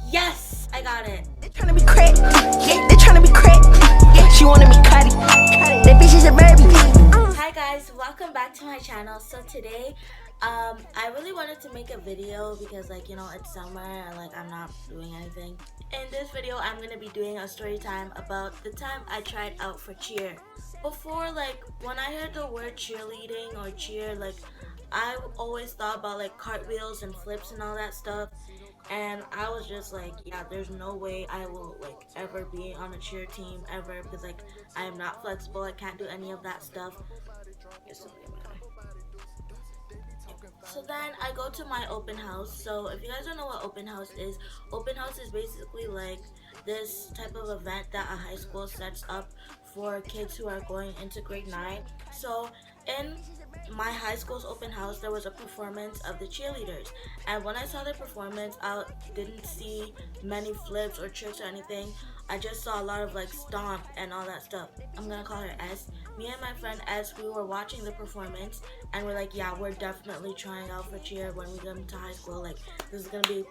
Yes, I got it. They tryna be crack, yeah, they tryna be crack, yeah, she wanna be cutty, that bitch is a baby. Hi guys, welcome back to my channel. So today, I really wanted to make a video because it's summer and I'm not doing anything. In this video, I'm gonna be doing a story time about the time I tried out for cheer. Before, when I heard the word cheerleading or cheer, I always thought about cartwheels and flips and all that stuff. And I was just like, yeah, there's no way I will ever be on a cheer team ever because I am not flexible. I can't do any of that stuff. So then I go to my open house. So if you guys don't know what open house is basically this type of event that a high school sets up for kids who are going into grade 9. So in my high school's open house, there was a performance of the cheerleaders, and when I saw the performance, I didn't see many flips or tricks or anything. I just saw a lot of stomp and all that stuff. I'm gonna call her S. Me and my friend S, we were watching the performance and we're like, yeah, we're definitely trying out for cheer when we get into high school. This is gonna be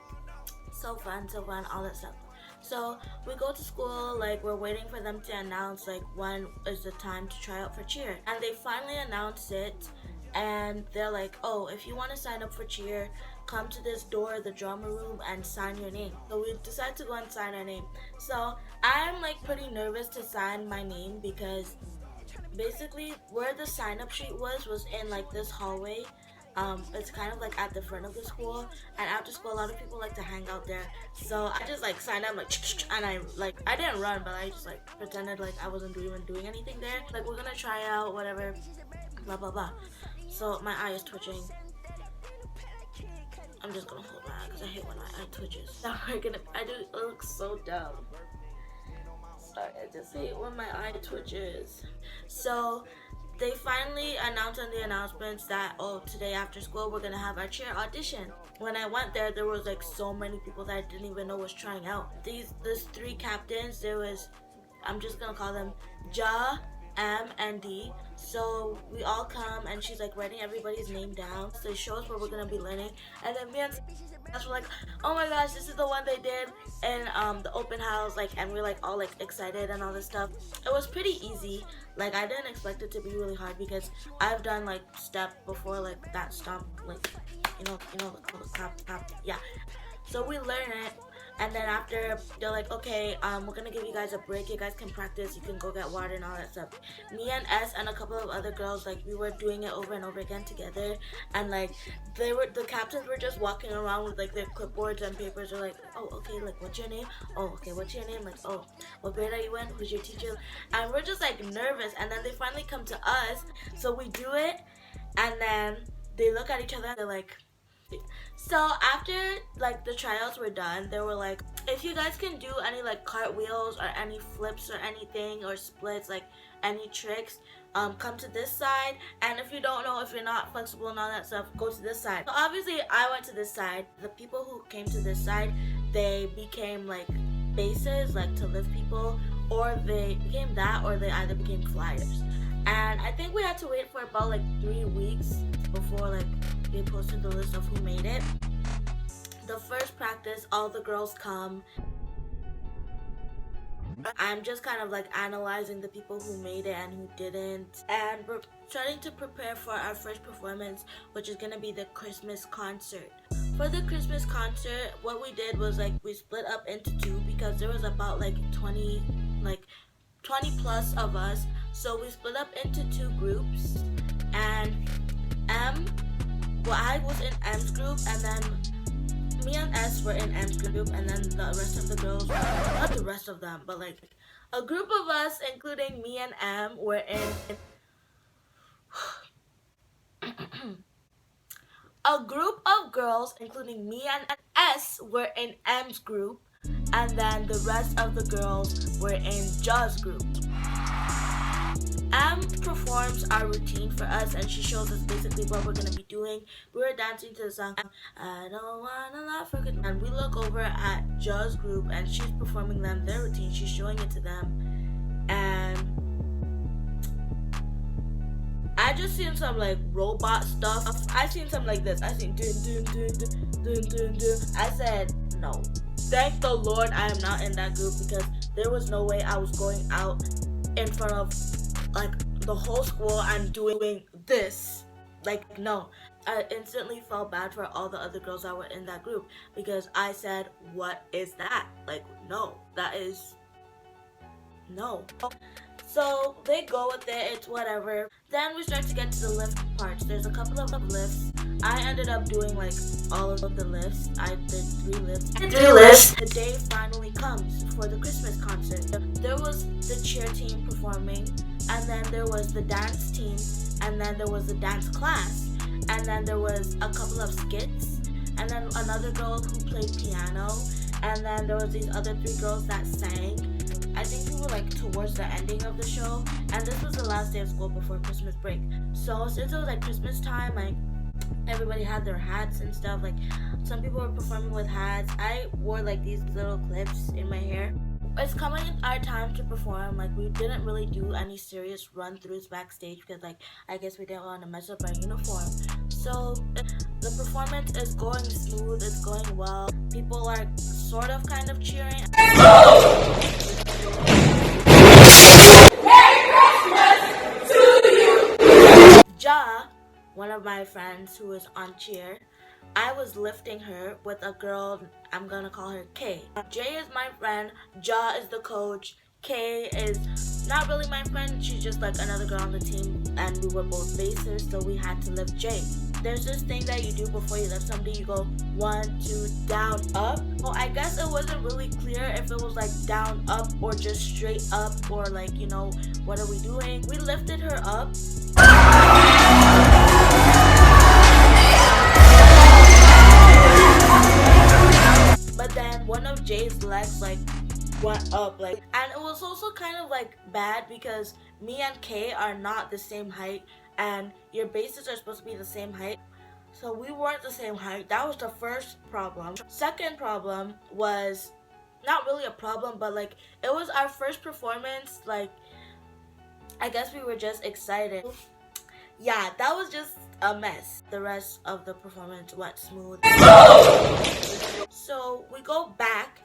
so fun, all that stuff. So we go to school, we're waiting for them to announce when is the time to try out for cheer, and they finally announce it, and they're like, oh, if you want to sign up for cheer, come to this door, the drama room, and sign your name. So we decide to go and sign our name. So I'm pretty nervous to sign my name because basically where the sign up sheet was in this hallway. It's kind of at the front of the school, and after school a lot of people like to hang out there. So I just signed up and I didn't run, but I just pretended I wasn't even doing anything there. We're gonna try out whatever, blah blah blah. So my eye is twitching. I'm just gonna hold my eye because I hate when my eye twitches. Now it looks so dumb. Sorry, I just hate when my eye twitches. So they finally announced on the announcements that, oh, today after school we're gonna have our cheer audition. When I went there was so many people that I didn't even know was trying out. These 3 captains, I'm just gonna call them Ja, M, and D. So we all come and she's writing everybody's name down. So they show us what we're gonna be learning, and then me and we're like, oh my gosh, this is the one they did in the open house, and we're all excited and all this stuff. It was pretty easy. I didn't expect it to be really hard because I've done step before, that stomp, the clap, yeah. So we learn it, and then after they're like, okay, we're gonna give you guys a break. You guys can practice. You can go get water and all that stuff. Me and S and a couple of other girls, we were doing it over and over again together, and the captains were just walking around with their clipboards and papers. They're like, oh, okay, what's your name? Oh, okay, what's your name? Oh, what grade are you in? Who's your teacher? And we're just nervous. And then they finally come to us, so we do it, and then they look at each other and they're like. So after the tryouts were done, they were like, if you guys can do any cartwheels or any flips or anything or splits, any tricks, come to this side. And if you don't know, if you're not flexible and all that stuff, go to this side. So obviously I went to this side. The people who came to this side, they became bases, to lift people, or they became that, or they either became flyers. And I think we had to wait for about 3 weeks before they posted the list of who made it. The first practice, all the girls come. I'm just kind of analyzing the people who made it and who didn't, and we're starting to prepare for our first performance, which is gonna be the Christmas concert. For the Christmas concert, what we did was we split up into 2 because there was about 20 plus of us. So we split up into 2 groups, and I was in M's group, and then me and S were in M's group, and then the rest of the girls, not the rest of them, but a group of us, including me and M, were in a group of girls, including me and S, were in M's group, and then the rest of the girls were in Ja's group. M performs our routine for us, and she shows us basically what we're gonna be doing. We were dancing to the song I Don't Wanna Laugh for Good, and we look over at Ja's group and she's performing their routine. She's showing it to them, and I I just seen some like robot stuff. I seen some like this. I seen dun dun dun dun dun dun dun. I said no. Thank the Lord I am not in that group, because there was no way I was going out in front of like the whole school and doing this. Like, no. I instantly felt bad for all the other girls that were in that group, because I said, what is that? Like, no, that is no. So they go with it, it's whatever. Then we start to get to the lift parts. There's a couple of lifts. I ended up doing like all of the lifts. I did 3 lifts. The day finally comes for the Christmas concert. There was the cheer team performing, and then there was the dance team, and then there was the dance class, and then there was a couple of skits, and then another girl who played piano, and then there was these other 3 girls that sang. I think we were like towards the ending of the show, and this was the last day of school before Christmas break. So since it was like Christmas time, like everybody had their hats and stuff. Like some people were performing with hats. I wore like these little clips in my hair. It's coming our time to perform. Like we didn't really do any serious run-throughs backstage, because like I guess we didn't want to mess up our uniform. So the performance is going smooth, it's going well. People are sort of kind of cheering. Ja, one of my friends who is on cheer, I was lifting her with a girl, I'm gonna call her K. Jay is my friend, Ja is the coach, K is not really my friend, she's just like another girl on the team, and we were both bassers, so we had to lift Jay. There's this thing that you do before you lift somebody, you go 1, 2, down, up. Well, I guess it wasn't really clear if it was like down, up, or just straight up, or like, you know, what are we doing? We lifted her up. But then one of Jay's legs like went up, like, and it was also kind of like bad because me and Kay are not the same height, and your bases are supposed to be the same height, so we weren't the same height. That was the first problem. Second problem was not really a problem, but like it was our first performance. Like I guess we were just excited. Yeah, that was just a mess. The rest of the performance went smooth. So we go back,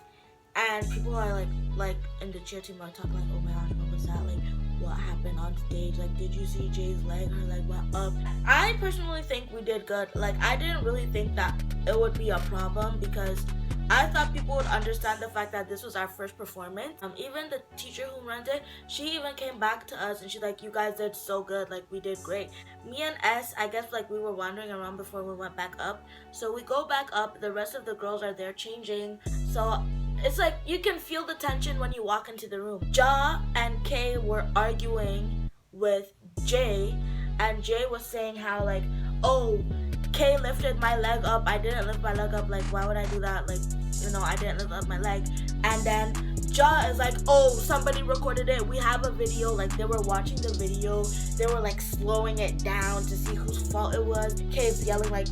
and people are like in the cheer team are talking like, oh my gosh, what was that? Like, what happened on stage? Like, did you see Jay's leg? Her leg went up. I personally think we did good. Like, I didn't really think that it would be a problem, because I thought people would understand the fact that this was our first performance. Even the teacher who runs it, she even came back to us and she's like, you guys did so good, like we did great. Me and S, I guess like we were wandering around before we went back up. So we go back up, the rest of the girls are there changing. So it's like you can feel the tension when you walk into the room. Ja and Kay were arguing with Jay, and Jay was saying how like, oh, Kay lifted my leg up, I didn't lift my leg up, like why would I do that, like, you know, I didn't lift up my leg. And then Ja is like, oh, somebody recorded it, we have a video. Like they were watching the video, they were like slowing it down to see whose fault it was. Kay's yelling like,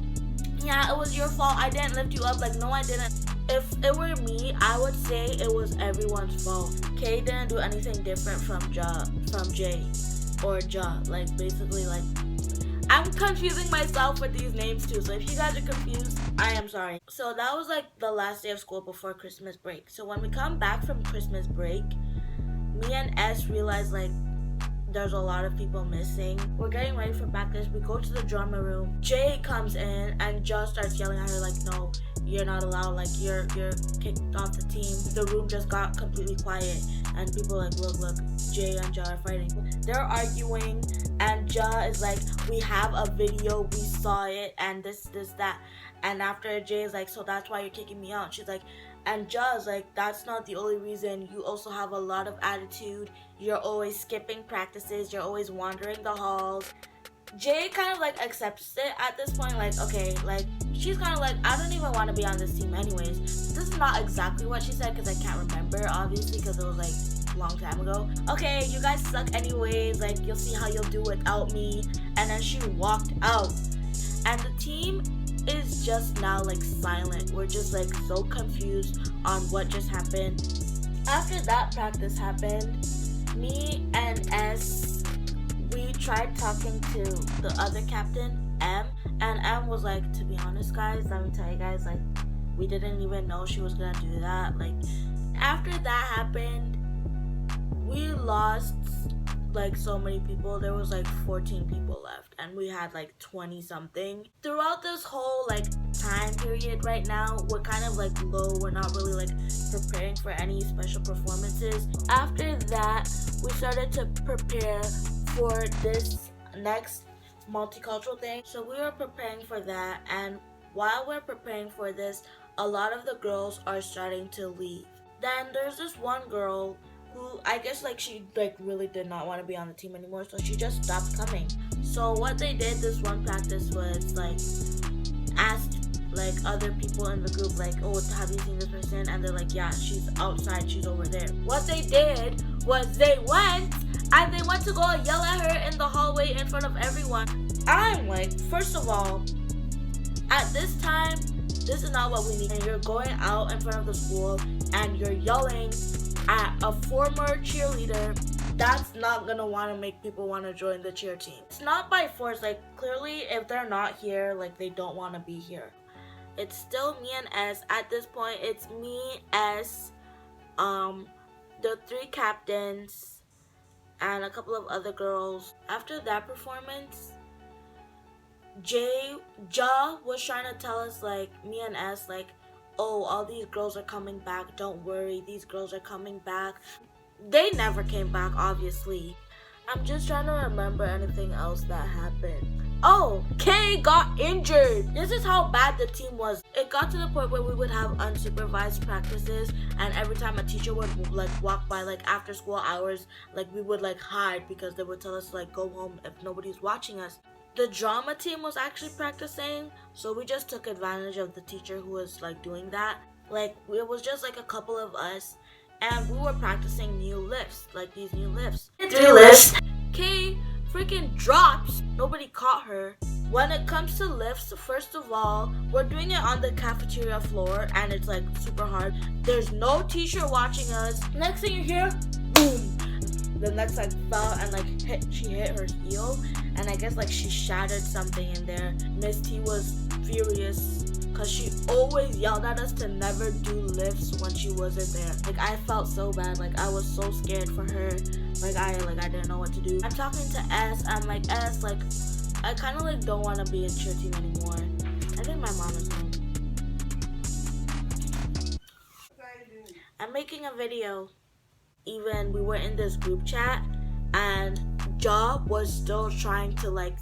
yeah, it was your fault, I didn't lift you up. Like, no, I didn't. If it were me, I would say it was everyone's fault. Kay didn't do anything different from Jay or Ja. Like basically, like, I'm confusing myself with these names too, so if you guys are confused, I am sorry. So that was like the last day of school before Christmas break. So when we come back from Christmas break, me and S realized like there's a lot of people missing. We're getting ready for practice. We go to the drama room. Jay comes in and just starts yelling at her like, no, you're not allowed, like you're kicked off the team. The room just got completely quiet, and people are like, look, Jay and Ja are fighting. They're arguing, and Ja is like, we have a video, we saw it, and this, that. And after Jay is like, so that's why you're kicking me out. She's like, and Ja is like, that's not the only reason. You also have a lot of attitude. You're always skipping practices. You're always wandering the halls. Jay kind of like accepts it at this point, like, okay, like she's kind of like, I don't even want to be on this team anyways. This is not exactly what she said, because I can't remember, obviously, because it was like a long time ago. Okay, you guys suck anyways, like you'll see how you'll do without me. And then she walked out, and the team is just now like silent. We're just like so confused on what just happened. After that practice happened, me and S, we tried talking to the other captain, M, and M was like, to be honest guys, let me tell you guys, like, we didn't even know she was gonna do that. Like, after that happened, we lost like so many people. There was like 14 people left and we had like 20 something. Throughout this whole like time period right now, we're kind of like low. We're not really like preparing for any special performances. After that, we started to prepare for this next multicultural thing. So we were preparing for that, and while we're preparing for this, a lot of the girls are starting to leave. Then there's this one girl who I guess like she like really did not want to be on the team anymore, so she just stopped coming. So what they did this one practice was like asked like other people in the group like, oh, have you seen this person? And they're like, yeah, she's outside, she's over there. What they did was they went to go yell at her in the hallway in front of everyone. I'm like, first of all, at this time, this is not what we need. And you're going out in front of the school and you're yelling at a former cheerleader. That's not gonna want to make people want to join the cheer team. It's not by force. Like, clearly if they're not here, like they don't want to be here. It's still me and S. At this point, it's me, S, the 3 captains, and a couple of other girls. After that performance, Ja was trying to tell us, like, me and S, like, oh, all these girls are coming back, don't worry, these girls are coming back. They never came back, obviously. I'm just trying to remember anything else that happened. Oh, K got injured. This is how bad the team was. It got to the point where we would have unsupervised practices, and every time a teacher would like walk by like after school hours, like we would like hide because they would tell us to like go home if nobody's watching us. The drama team was actually practicing, so we just took advantage of the teacher who was like doing that. Like, it was just like a couple of us, and we were practicing new lifts, like these new lifts. 3 lifts. Kay freaking drops. Nobody caught her. When it comes to lifts, first of all, we're doing it on the cafeteria floor, and it's like super hard. There's no teacher watching us. Next thing you hear, boom. The next like fell and like she hit her heel, and I guess like she shattered something in there. Miss T was furious because she always yelled at us to never do lifts when she wasn't there. Like, I felt so bad. Like, I was so scared for her. Like I didn't know what to do. I'm talking to S. I'm like, S, like, I kind of like don't want to be in cheer team anymore. I think my mom is home. I'm making a video. Even we were in this group chat, and Ja was still trying to like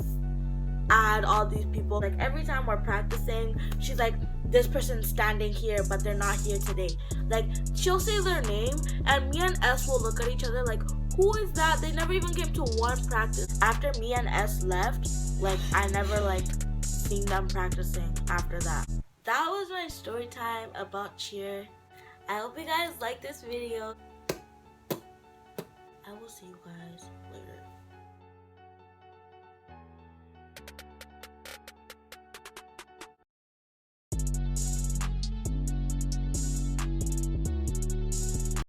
add all these people. Like, every time we're practicing, she's like, this person's standing here but they're not here today. Like, she'll say their name and me and S will look at each other like, who is that? They never even came to one practice. After me and S left, like, I never like seen them practicing after that. That was my story time about cheer. I hope you guys like this video. I will see you guys.